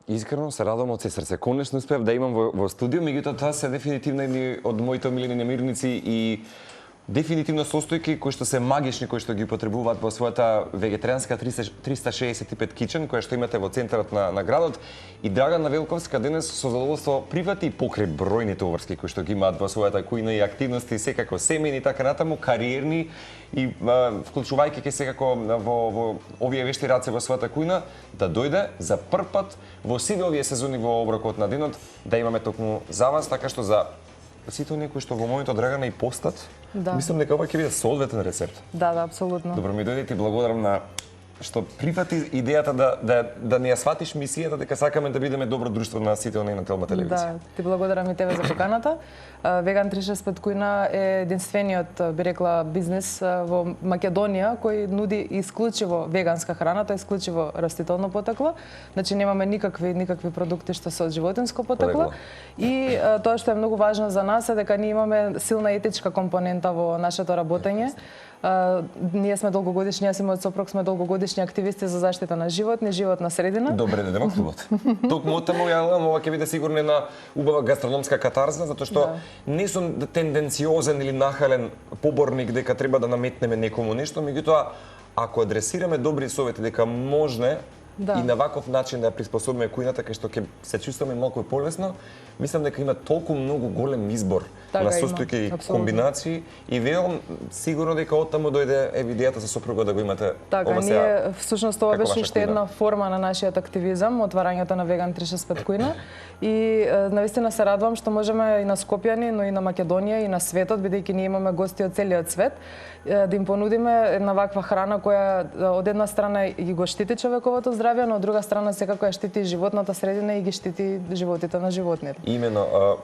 Искрено се радувам од се срце. Конечно успеав да имам во студио, меѓутоа тоа се дефинитивно едни од моите омилени намирници и дефинитивно состојки кои што се магични, кои што ги употребуваат во својата вегетаријанска 365 кичен, која што имате во центарот на градот. И Драгана Велковска денес со задоволство прифати покрај бројните уврски кои што ги имаат во својата кујна и активности секако семејни и така натаму, кариерни и вклучувајќи ке секако во овие вешти раце во својата кујна, да дојде за прв пат во сите овие сезони во оброкот на денот да имаме токму за вас, така што за сите оние кои што во моментот Драгана и постат, мислам дека ова ќе биде соодветен рецепт. Да, апсолутно. Добро ми дојде и ти благодарам на што прифати идејата да не ја сватиш мисијата дека сакаме да бидеме добро друштво на сите оние на Телма телевизија. Да, ти благодарам и тебе за поканата. Веган 365 кујна е единствениот, би рекла, бизнис во Македонија кој нуди исклучиво веганска храна, тоа е исклучиво растително потекло. Значи немаме никакви продукти што се од животинско потекло. И тоа што е многу важно за нас е дека ние имаме силна етичка компонента во нашето работење. Ние сме долгогодишни, јас и мојот сопруг сме долгогодишни активисти за заштита на животна средина. Добре, не во клубот. Токму таму ова ќе биде сигурно една убава гастрономска катарза, затоа што не сум тенденциозен или нахален поборник дека треба да наметнеме некому нешто, меѓутоа ако адресираме добри совети дека можне и на ваков начин да ја приспособиме кујната кај што ќе се чувстваме малку полесно, мислам дека има толку многу голем избор на состојки и комбинации и верувам сигурно дека оттаму дојде идејата со сопругот да го имате. Така, ние всушност ова беше уште една форма на нашиот активизам, отварањето на Веган 365 кујна и навистина се радувам што можеме и на Скопјани, но и на Македонија и на светот, бидејќи ние имаме гости од целиот свет, да им понудиме една ваква храна која од една страна и го штити човековото здравје, но од друга страна секако ја штити животната средина и ги штити животите на животните. Имено,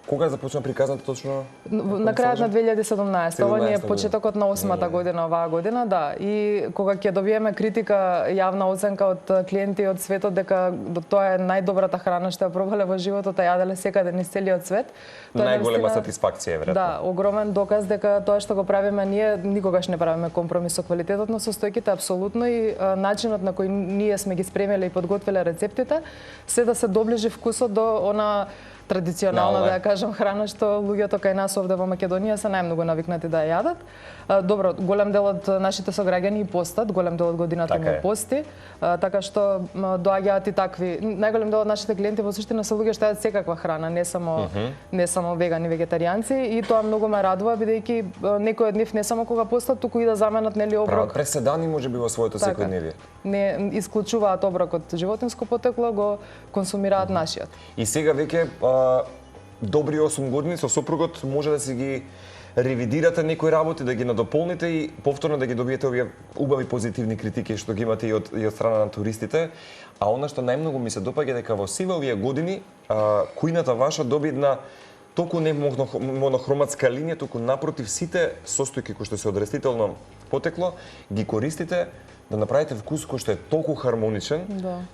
кога започна приказната точно? На крајот на 2017. Ова ни е почетокот на 8-та година оваа година, да. И кога ќе добиеме критика, јавна оценка од клиенти од светот дека тоа е најдобрата храна што ја пробале во животот, а јаделе секаде низ целиот свет. Најголема сатисфакција, веројатно. Да, огромен доказ дека тоа што го правиме ние никогаш не правиме компромис со квалитетот на состојките, апсолутно, и начинот на кој ние сме ги спремиле и подготвиле рецептите, се да се доближи вкусот до она традиционална, да ја кажам, храна што луѓето кај нас овде во Македонија се најмногу навикнати да ја јадат. Добро, голем дел од нашите сограѓани и постат, голем дел од годината му пости, така што доаѓаат и такви. Најголем дел од нашите клиенти во суштина се луѓе што јадат секаква храна, не само вегани, вегетаријанци, и тоа многу ме радува бидејќи некои од нив не само кога постат, туку и да заменат нели оброк. Прават преседани можеби во своето секојдневие. Не исклучуваат оброкот животинско потекло, го консумираат нашиот. И сега веќе добри 8 години со сопругот може да си ги ревидирате некои работи, да ги надополните и повторно да ги добиете овие убави позитивни критики што ги имате и од страна на туристите. А она што најмногу ми се допаѓа дека во сиве овие години кујната ваша доби една толку не монохроматска линија, туку напротив сите состојки кои што се од растително потекло ги користите да направите вкус кој што е толку хармоничен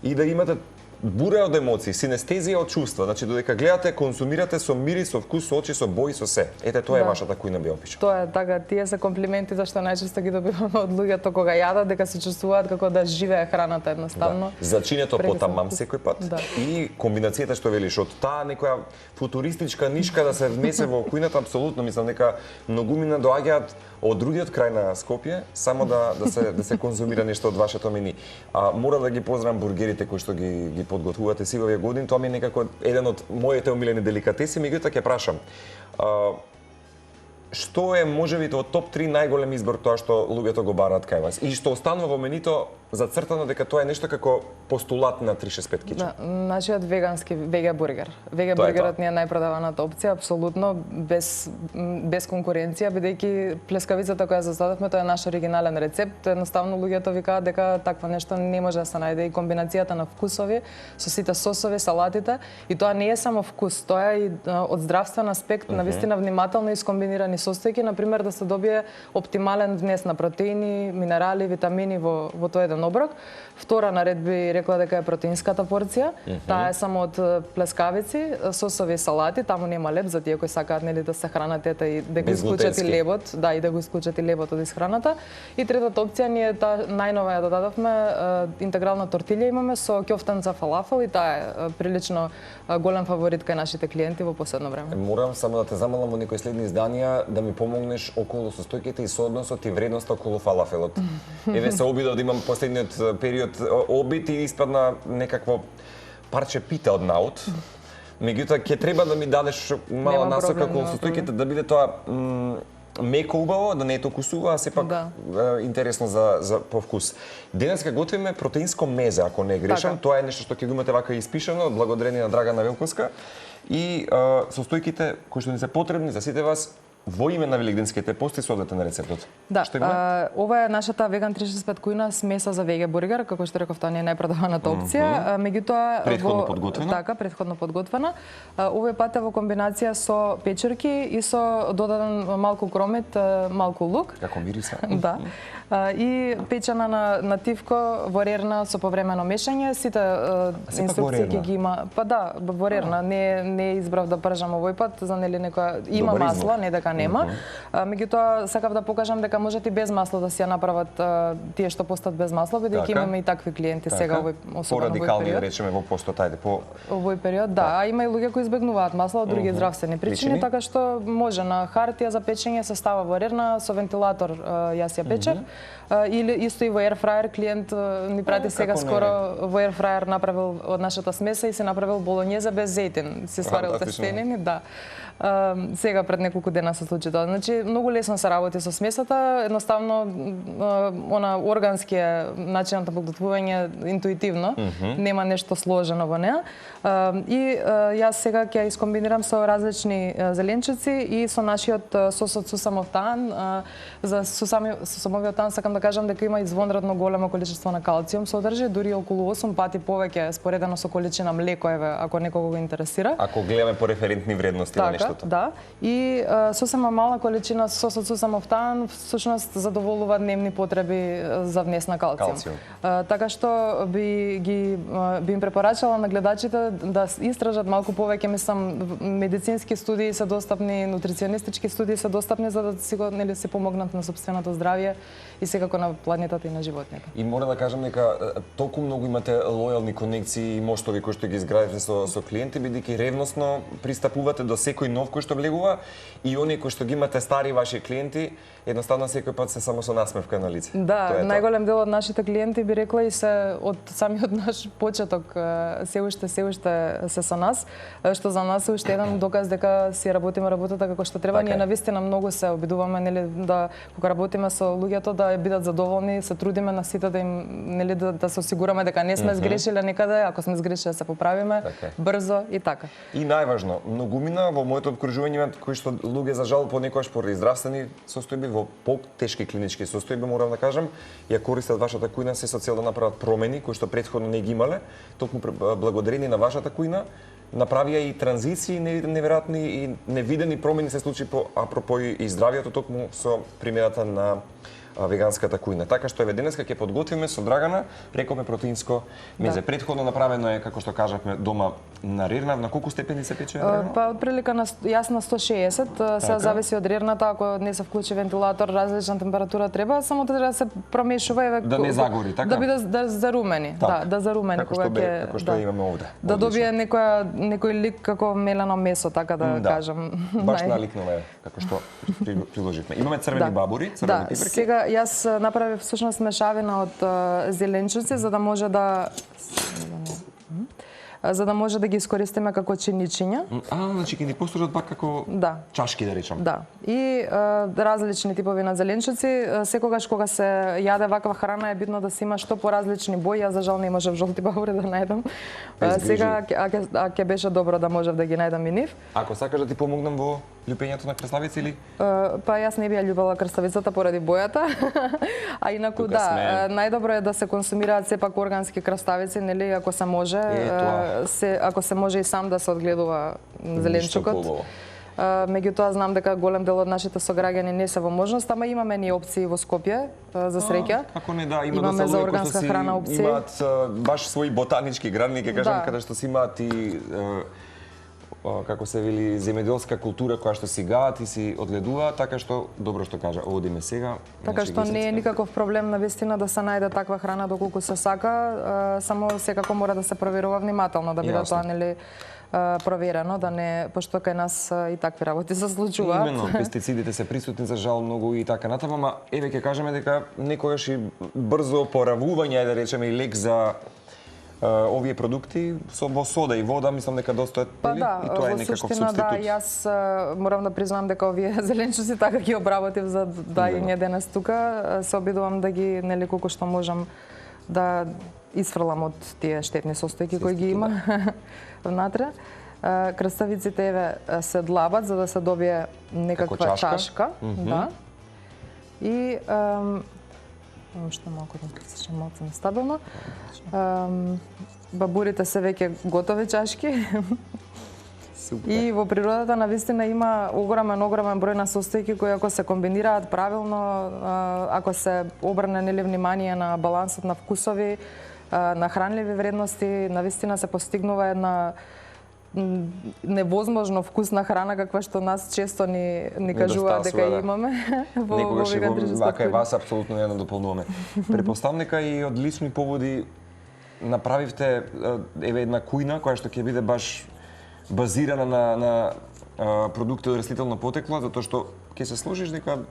и да имате бура од емоции, синестезија од чувства, значи додека гледате, консумирате со мирис, со вкус, со очи, со бои, со се. Ете тоа е вашата кујна, би опишал. Тоа е така, тие се комплименти зашто најчесто ги добиваме од луѓето кога јадат, дека се чувствуваат како да живее храната едноставно. Зачинето потамам секој пат и комбинацијата што велиш од таа некоја футуристичка нишка да се внесе во кујната, апсолутно мислам дека многумина доаѓаат од другиот крај на Скопје само да се конзумира нешто од вашето мени. Мора да ги поздравам бургерите кои што ги подготвувате сите овие години, тоа ми е некако еден од моите омилени деликатеси, меѓутоа ќе прашам. Што е можеби од топ 3 најголем избор тоа што луѓето го бараат кај вас и што останува во менито зацртано дека тоа е нешто како постулат на 365 кичен? Да, нашиот вегански веге бургер. Веге бургерот ни е најпродаваната опција, апсолутно без конкуренција, бидејќи плескавицата која создадовме тоа е наш оригинален рецепт. Едноставно луѓето викаат дека такво нешто не може да се најде, и комбинацијата на вкусови со сите сосови, салатите, и тоа не е само вкус, тоа е и од здравствен аспект, навистина внимателно искомбинирани состојки, на пример да се добие оптимален внес на протеини, минерали, витамини во тој еден еден оброк. Втора наред би рекла дека е протеинската порција. Таа е само од плескавици, сосови, салати, таму нема леб за тие кои сакаат нели да се хранат и да го исклучат и лебот, да, и да го исклучат и лебот од исхраната. И третата опција ние таа најнова ја додадовме, интегрална тортилја имаме со ќофтанца фалафел и таа е прилично голем фаворит кај нашите клиенти во последно време. Морам само да те замолам во некои следни изданија да ми помогнеш околу состојките и соодносот и вредноста околу фалафелот. Еве се обидов да имам последниот период обид и испадна некакво парче пита од наут. Меѓутоа ќе треба да ми дадеш мала насока околу состојките да биде тоа меко убаво, да не е толку суво, а сепак интересно за по вкус. Денеска готвиме протеинско мезе, ако не грешам. Тоа е нешто што ќе го имате вака испишано, благодарение на Драгана Велковска. И состојките кои што ни се потребни за сите вас во име на великденските пости соодете на рецептот. Да, ова е нашата веган 365 кујна смеса за веге бургер, како што реков, тоа не е најпродаваната опција, меѓутоа предходно подготвена. Така, предходно подготвена. Овој пат е во комбинација со печурки и со додаден малку кромет, малку лук. Како мириса. Да. И печена на тивко во рерна со повремено мешање. Сите инструкции ќе ги има. Па да, во рерна. Не избрав да пржам овој пат, за нели некоја има масло, не дека нема. Меѓутоа сакав да покажам дека можете и без масло да си ја направат тие што постат без масло, бидејќи имаме и такви клиенти сега овој особено овој порадикални да речеме во постот, ајде по овој период, да, а има и луѓе кои избегнуваат масло од други здравствени причини, така што може на хартија за печење се става во рерна со вентилатор, јас ја печев. Или исто и во ерфраер клиент ни прати сега скоро во ерфраер направил од нашата смеса и се направил болонјеза без зејтин. Се сварил тестенини, да. Сега пред неколку дена се случи тоа. Значи многу лесно се работи со смесата, едноставно органски е начинот на подготвување интуитивно, нема нешто сложено во неа. И јас сега ќе искомбинирам со различни зеленчуци и со нашиот сос од сусамов таан. За сусамовиот таан сакам да кажам дека има извонредно големо количество на калциум содржи, дури околу 8 пати повеќе споредено со количина млеко, еве, ако некого го интересира. Ако гледаме по референтни вредности на нештото. Да. И сосема мала количина сос од сусамов таан всушност задоволува дневни потреби за внес на калциум. Така што би им препорачала на гледачите да истражат малку повеќе, мислам, медицински студии се достапни, нутриционистички студии се достапни за да се помогнат на сопственото здравје и секако на планетата и на животните. И мора да кажам дека толку многу имате лојални конекции и мостови кои што ги изградите со клиенти, бидејќи ревносно пристапувате до секој нов кој што влегува и оние кои што ги имате стари ваши клиенти, едноставно секој пат се само со насмевка на лице. Да, најголем дел од нашите клиенти би рекла и се од самиот наш почеток се уште се со нас, што за нас е уште еден доказ дека си работиме работата како што треба. Ние навистина многу се обидуваме нели да кога работиме со луѓето да бидат задоволни, се трудиме на сите да им нели да се осигураме дека не сме сгрешиле некаде, ако сме сгрешиле се поправиме брзо и така. И најважно, многумина во моето обкружување кои што луѓе за жал понекогаш поради здравствени состојби во потешки клинички состојби, морам да кажам, ја користат вашата кујна се со цел да направат промени кои што претходно не ги имале, токму благодарение на вашата кујна направија и транзиции неверојатни и невидени промени се случи по апропо и здравјето токму со примената на веганската кујна. Така што еве денеска ќе подготвиме со Драгана, рековме протеинско мезе. Претходно направено е, како што кажавме, дома на рерна. На колку степени се пече рерна? Па отприлика јас на 160, се зависи од рерната, ако не се вклучи вентилатор, различна температура треба, само да се промешува еве да не загори, така? Да биде да зарумени, да зарумени кога ќе како што имаме овде. Да добие некој лик како мелено месо, така да кажам. Баш наликнува како што приложивме. Имаме црвени бабури, црвени пиперки. Сега јас направив всушност мешавина од зеленчуци за да може да ги искористиме како чиничиња. Значи ќе ни послужат пак како чашки, да речам. Да. И различни типови на зеленчуци. Секогаш кога се јаде ваква храна е битно да се има што поразлични бои. Јас за жал не можев жолти бабури да најдам. Сега ќе беше добро да можев да ги најдам и нив. Ако сакаш да ти помогнам во љупењето на краставици или? Па јас не би ја љубела краставицата поради бојата. А инаку најдобро е да се консумираат сепак органски краставици, нели, ако се може. Ако се може и сам да се одгледува зеленчукот. Меѓутоа знам дека голем дел од нашите сограѓани не се во можност, ама имаме ни опции во Скопје за среќа. Како не, да, имаме за органска храна опции. Имаат баш своји ботанички градини, ќе кажам, каде што си имаат и како се вели, земјоделска култура која што си гаат и си одгледуваат, така што добро што кажа, одиме сега. Така што не е никаков проблем на вистина да се најде таква храна доколку се сака, само секако мора да се проверува внимателно, да биде тоа нели проверено, да не, пошто кај нас и такви работи се случуваат. Именно, пестицидите се присутни за жал многу и така натаму, ама еве ќе кажеме дека некогаш и брзо поравување, да речеме, и лек за овие продукти во сода и вода, мислам дека доста па да, и тоа е некаков субститут. Да, јас морам да признам дека овие зеленчуци така ги обработив за дајање денес тука, се обидувам да ги нели колку што можам да исфрлам од тие штетни состојки кои ги има внатре. Краставиците еве се длабат за да се добие некаква чашка, да. И уште малку да се малку нестабилно. Бабурите се веќе готови чашки. Супер. И во природата навистина има огромен број на состојки кои ако се комбинираат правилно, ако се обрне нели внимание на балансот на вкусови, на хранливи вредности, навистина се постигнува една невозможно вкусна храна каква што нас често ни кажуваат дека имаме во овие држества. Вака е вас апсолутно не дополнуваме. Претпоставам дека и од лични поводи направивте еве една кујна која што ќе биде баш базирана на продукти од растително потекло, затоа што ќе се сложиш дека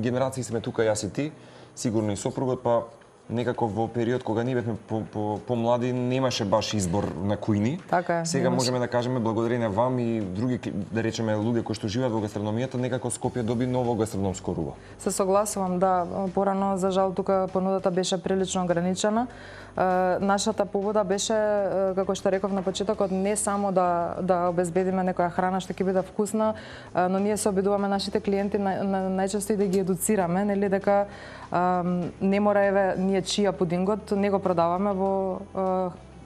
генерации сме тука јас и ти, сигурно и сопругот, па некако во период кога ние бевме помлади немаше баш избор на кујни. Така е. Сега можеме да кажеме благодарение вам и други, да речеме, луѓе кои што живеат во гастрономијата, некако Скопје доби ново гастрономско руво. Се согласувам, да. Порано, за жал, тука понудата беше прилично ограничена. Нашата побуда беше, како што реков на почетокот, не само да обезбедиме некоја храна што ќе биде вкусна, но ние се обидуваме нашите клиенти најчесто и да ги едуцираме, нели дека не мора еве ние чија пудингот не го продаваме во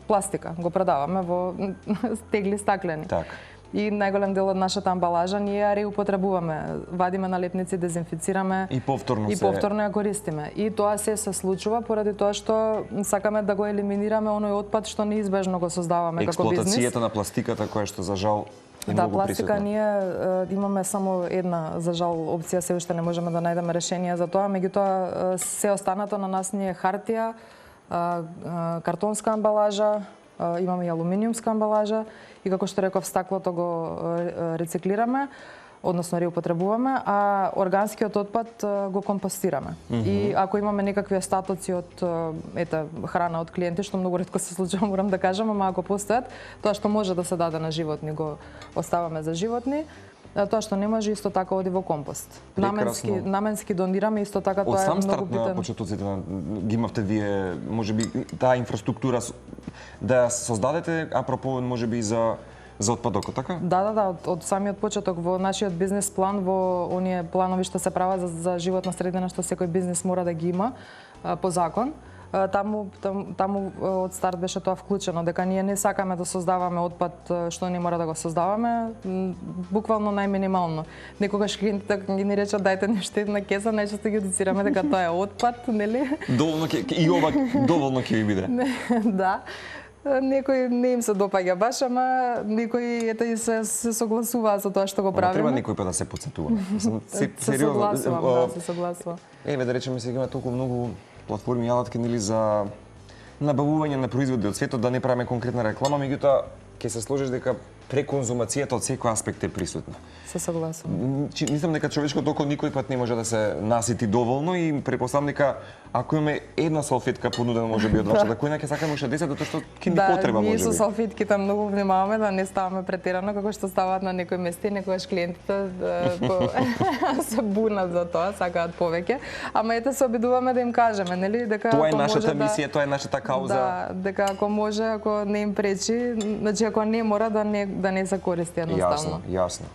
пластика, го продаваме во тегли стаклени. Така. И најголем дел од нашата амбалажа ние ја реупотребуваме, вадиме налепници, дезинфицираме и повторно ја користиме. И тоа се случува поради тоа што сакаме да го елиминираме оној отпад што неизбежно го создаваме како бизнис. Експлоатацијата на пластиката која што за жал е да, многу пластика присутна. ние имаме само една, за жал, опција, се уште не можеме да најдеме решение за тоа, меѓутоа се останато на нас ни е хартија, картонска амбалажа, имаме и алуминиумска амбалажа и како што реков стаклото го рециклираме, односно реупотребуваме, а органскиот отпад го компостираме. И ако имаме некакви остатоци од храна од клиенти, што многу ретко се случува, морам да кажам, ама ако постојат, тоа што може да се даде на животни го оставаме за животни. Тоа што не може исто така оди во компост. Наменски донираме, исто така тоа е многу битен. Од сам старт на почетоците ги имавте вие, можеби таа инфраструктура да ја создадете, апропо можеби за отпадокот, така? Да, од самиот почеток во нашиот бизнес план, во оние планови што се прават за животна средина што секој бизнес мора да ги има по закон. Таму од старт беше тоа вклучено, дека ние не сакаме да создаваме отпад што не мора да го создаваме, буквално најминимално. Некогаш клиентите ги ни речат дајте нешто една кеса, најчесто ги едуцираме дека тоа е отпад, нели? Доволно и ова доволно ќе ви биде. Да. Некои не им се допаѓа баш, ама некои и се согласуваат со тоа што го правиме. Треба некој па да се потсетува. Се согласувам. Еве да речеме сега има толку многу платформи и алатки нели за набавување на производи од светот, да не правиме конкретна реклама, меѓутоа ќе се сложиш дека преконзумацијата од секој аспект е присутна. Се согласувам. Мислам дека човечкото око никој пат не може да се насити доволно и претпоставам дека ако имаме една салфетка понудена можеби од вашата кујна, ќе сакаме уште 10 затоа што ќе ни потреба можеби. Да, ние со салфетките многу внимаваме да не ставаме претерано како што ставаат на некои места и некогаш клиентите се бунат за тоа, сакаат повеќе, ама ете се обидуваме да им кажеме, нели, дека тоа е нашата мисија, тоа е нашата кауза. Да, дека ако може, ако не им пречи, значи ако не мора да не се користи едноставно. Јасно.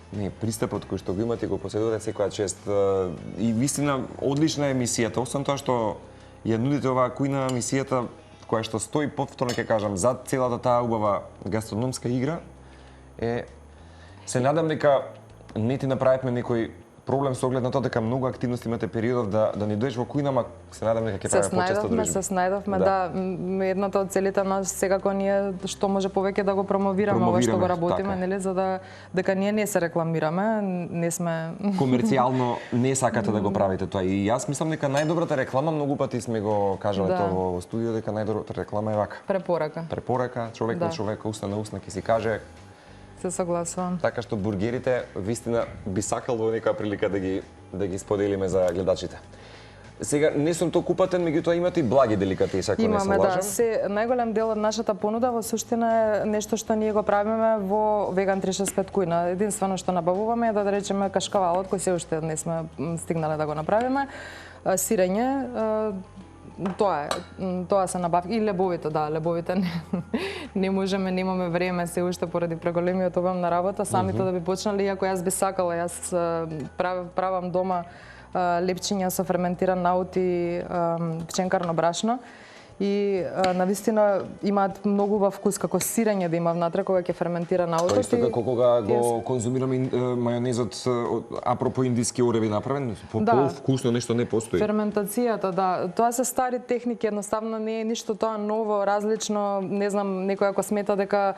Не, пристапот кој што го имате го поседувате секоја чест и вистина одлична е мисијата, освен тоа што ја нудите оваа кујна мисијата која што стои повторно ќе кажам зад целата таа убава гастрономска игра е Се надам дека не ти направивме некој проблем со оглед на тоа дека многу активности имате периодов да не дојдеш во кујна, ама се надам дека ќе правиме почесто дружби. Се снајдовме, да. Едната од целите нас секако ние што може повеќе да го промовираме ова што го работиме, така. нели, за да дека ние не се рекламираме, не сме комерцијално не сакате да го правите тоа. И јас мислам дека најдобрата реклама, многу пати сме го кажале тоа во студио, дека најдобрата реклама е вака. Препорака, човек на човека, уста на уста ќе си каже. Се согласувам. Така што бургерите вистина би сакал во некоја прилика да ги споделиме за гледачите. Сега не сум толку упатен, меѓутоа имате и благи деликатеси, ако не се лажам. Да, најголем дел од нашата понуда во суштина е нешто што ние го правиме во Веган 365 кујна. Единствено што набавуваме е да речеме кашкавалот, кој се уште не сме стигнале да го направиме, сирење, тоа се набавки и лебовите, лебовите не можеме, немаме време се уште поради преголемиот обем на работа, самите да би почнали, иако јас би сакала, јас правам дома лепчиња со ферментиран наут и пченкарно брашно. И навистина имаат многу убав вкус, како сирење да има внатре кога ќе ферментира наутот. Тоа исто како кога го конзумираме мајонезот апропо индиски ореви направен, по-вкусно нешто не постои. Ферментацијата, да. Тоа се стари техники, едноставно не е ништо тоа ново, различно. Не знам, некој ако смета дека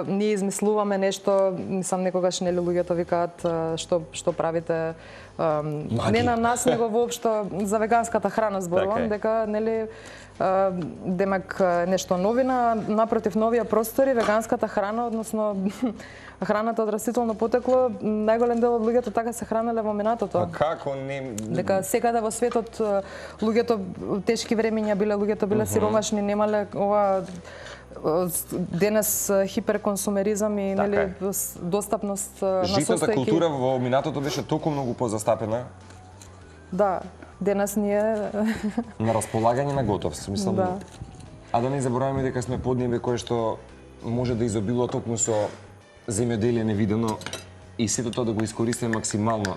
ние измислуваме нешто, мислам некогаш нели луѓето викаат што правите не на нас, него воопшто за веганската храна зборувам, дека нели демек нешто новина, напротив новија простори, веганската храна, односно храната од растително потекло, најголем дел од луѓето така се хранеле во минатото. А како не? Дека секаде во светот луѓето тешки времиња биле, луѓето биле сиромашни, немале ова денес хиперконсумеризам и нели достапност на состојки. Житната култура во минатото беше толку многу позастапена. Да, денес ние на располагање на готов, мислам. Да. А да не забораваме дека сме поднебе кое што може да изобилува токму со земјоделие невидено и сето тоа да го искористиме максимално.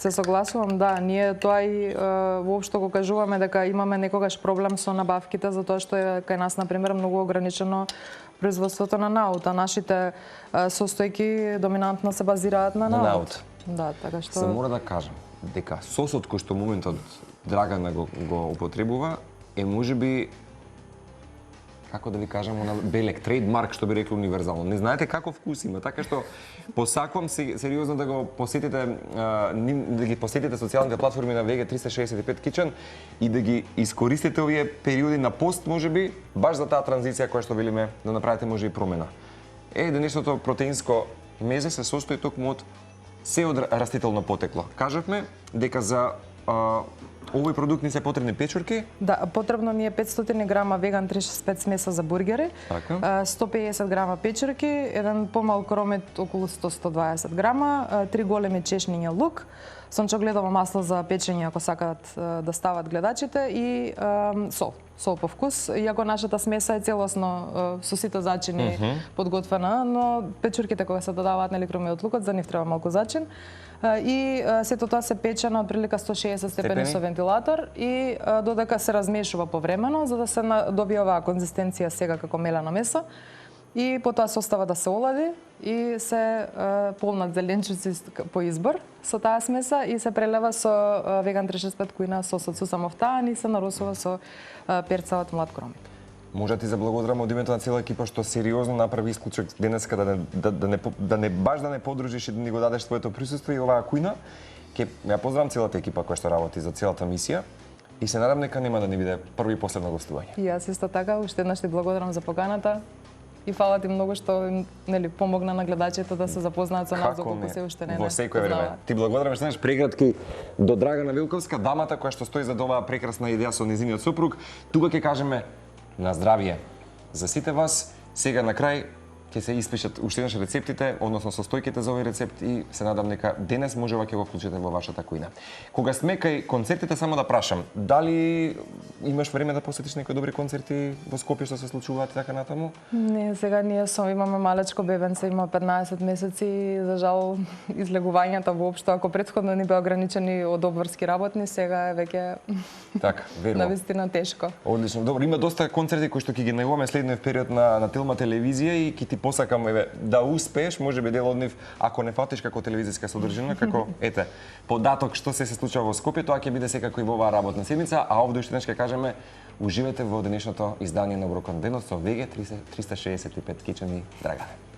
Се согласувам, да, ние тоа и воопшто го кажуваме дека имаме некогаш проблем со набавките затоа што е кај нас на пример многу ограничено производството на наут, а нашите состојки доминантно се базираат на наут. Да, така што се мора да кажам дека сосот кој што моментот Драгана го употребува е можеби, како да ви кажам, на белек трейдмарк, што би рекло универзално. Не знаете како вкус има, така што посакувам сериозно да го посетите, да ги посетите социјалните платформи на VG 365 Kitchen и да ги искористите овие периоди на пост, можеби, баш за таа транзиција која што велиме да направите може и промена. Денешното протеинско мезе се состои токму од се од растително потекло. Кажавме дека за овој продукт ни се потребни печурки? Да, потребно ни е 500 грама веган 365 смеса за бургери, 150 грама печурки, еден помал кромет околу 100-120 грама, 3 големи чешниња лук, сончогледово масло за печење ако сакаат да стават гледачите и сол по вкус. Иако нашата смеса е целосно со сите зачини подготвена, но печурките кога се додаваат нели кромиот лукот, за нив треба малку зачин. И сето тоа се пече на отприлика 160 степени со вентилатор и додека се размешува повремено за да се добие оваа конзистенција сега како мелено месо. И потоа се остава да се олади и се полнат зеленчуци по избор со таа смеса и се прелева со веган 365 кујна сосот сусамофтан и се наросува со перцавот млад кромит. Може да ти заблагодарам од името на цела екипа што сериозно направи исклучок денеска да не подружиш и да ни го дадеш твоето присуство и оваа кујна. Ќе ја поздравам целата екипа која што работи за целата мисија и се надам дека нема да ни биде први и последно гостување. И јас исто така, уште еднаш ти благодарам за поканата. И фала ти многу што нели помогна на гледачите да се запознаат со нас доколку се уште не. Во секој време. Ти благодарам што знаеш прегратки до Драгана Вилковска, дамата која што стои за оваа прекрасна идеја со нејзиниот сопруг. Тука ќе кажеме на здравје за сите вас. Сега на крај ќе се испишат уште еднаш рецептите, односно состојките за овој рецепт и се надам дека денес можева ќе го вклучите во вашата кујна. Кога сме кај концертите, само да прашам, дали имаш време да посетиш некои добри концерти во Скопје што се случуваат така натаму? Не, сега ние имаме малечко бебенце, има 15 месеци и за жал излегувањата воопшто ако претходно ни беа ограничени од обврски работни, сега е веќе така, верувам. Навистина тешко. Одлично. Добро, има доста концерти кои што ќе ги најавуваме следниот период на Телма телевизија и ќе ти посакам да успееш, можеби дел од нив, ако не фатиш како телевизиска содржина, како ете, податок што се случува во Скопје, тоа ќе биде секако и во оваа работна седмица, а овде уште ќе кажеме уживате во денешното издание на Оброкот на денот со ВГ 365 Кичани Драгане.